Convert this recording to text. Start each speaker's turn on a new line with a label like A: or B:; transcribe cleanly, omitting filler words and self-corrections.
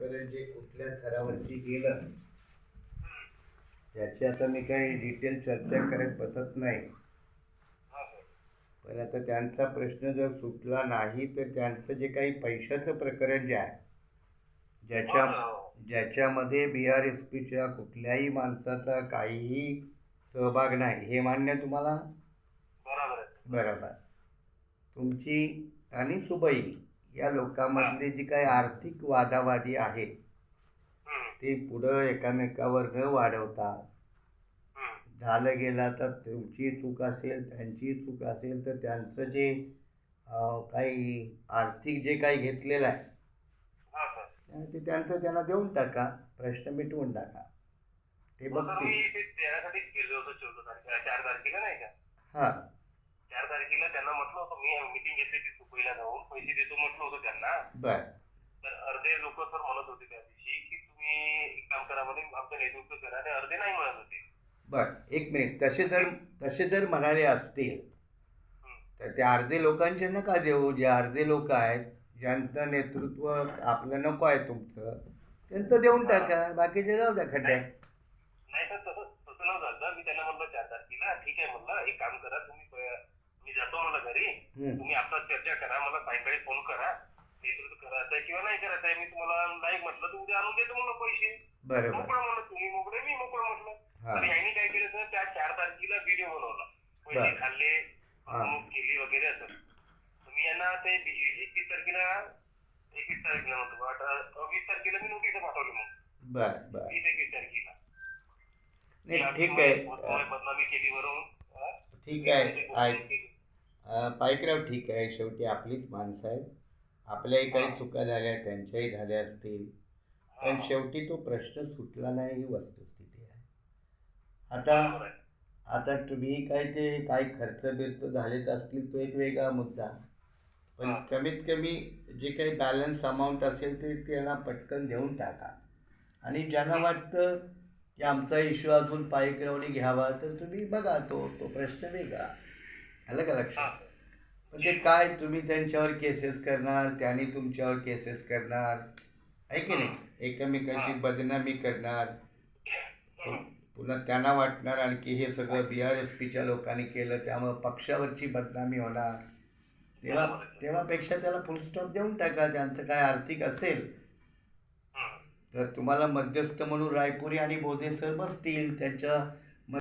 A: प्रकरण जे कुठल्या थरावरती गेलं त्याची आता मी काही डिटेल चर्चा करत बसत नाही. पण आता त्यांचा प्रश्न जर सुटला नाही तर त्यांचं जे काही पैशाचं प्रकरण जे आहे ज्याच्यामध्ये BRSPच्या कुठल्याही माणसाचा काहीही सहभाग नाही हे मान्य तुम्हाला? बरोबर. तुमची आणि सुबई या लोकांमधले जी काही आर्थिक वादावादी आहे ते पुढं एकामेकावर न वाढवता झालं गेलं तर तुमची चूक असेल त्यांची चूक असेल तर त्यांचं जे काही आर्थिक जे काही घेतलेलं आहे ते त्यांचं त्यांना देऊन टाका, प्रश्न मिटवून टाका. ते बघतील.
B: 4 तारखेला नाही का?
A: हां
B: 4 तारखेला त्यांना म्हटलं होतं, मी मीटिंग घेतली ती सुपईला जाऊन पैसे देतो म्हटलं होतं त्यांना.
A: बर.
B: तर अर्धे लोक सर म्हणत होते त्या दिवशी की तुम्ही एक काम करा मध्ये आमचं नेतृत्व करा, आणि अर्धे नाही म्हणत होते.
A: बर, एक मिनिट. तसे जर म्हणाले असतील तर त्या अर्धे लोकांचे नका देऊ. जे अर्धे लोक आहेत ज्यांचं नेतृत्व आपलं नको आहे तुमचं त्यांचं देऊन टाका, बाकीचे जाऊ द्या खड्ड्यात.
B: नाही तर तसं न झालं. मी त्यांना म्हणलं 4 तारखेला ठीक आहे म्हणलं, एक काम करा तुम्ही, मी जातो म्हणलं घरी, तुम्ही आता चर्चा करा, मला सायंकाळी फोन करा, नेतृत्व करायचं आहे किंवा नाही करायचं आहे. मी तुम्हाला नाही म्हटलं तर उद्या आणून देतो म्हणलं पैसे.
A: बरोबर.
B: मोकळं म्हणलं, तुम्ही मोकळे मी मोकळं म्हटलं. आणि यांनी काय केलं सर, त्या 4 तारखेला व्हिडिओ बनवला, पैसे खाल्ले, फसवणूक केली वगैरे असं. तुम्ही यांना ते 21 तारखेला म्हणतो 20 तारखेला मी नोटीस पाठवली. मग
A: बर बर
B: 21 तारखेला
A: नाही ठीक आहे.
B: बदनामी केली वरून.
A: ठीक आहे पाईकराव, ठीक आहे. शेवटी आपलीच माणसं आहेत, आपल्याही काही चुका झाल्या त्यांच्याही झाल्या असतील, पण शेवटी तो प्रश्न सुटला नाही ही वस्तुस्थिती आहे. आता तुम्ही काय खर्च बिर्च झालेत असतील तो एक वेगळा मुद्दा, पण कमीत कमी जे काही बॅलन्स अमाऊंट असेल ते त्यांना पटकन देऊन टाका. आणि ज्यांना वाटतं की आमचा इश्यू अजून पाईकरावने घ्यावा तर तुम्ही बघा, तो प्रश्न वेगळा. आलं का लक्षात? पण ते काय तुम्ही त्यांच्यावर केसेस करणार, त्यांनी तुमच्यावर केसेस करणार आहे की नाही, एकमेकांची बदनामी करणार, पुन्हा त्यांना वाटणार आणखी हे सगळं BRSPच्या लोकांनी केलं त्यामुळं पक्षावरची बदनामी होणार. तेव्हापेक्षा त्याला फुलस्टॉप देऊन टाका. त्यांचं काय आर्थिक असेल तर तुम्हाला मध्यस्थ म्हणून रायपुरी आणि बोधे सर बसतील, त्यांच्या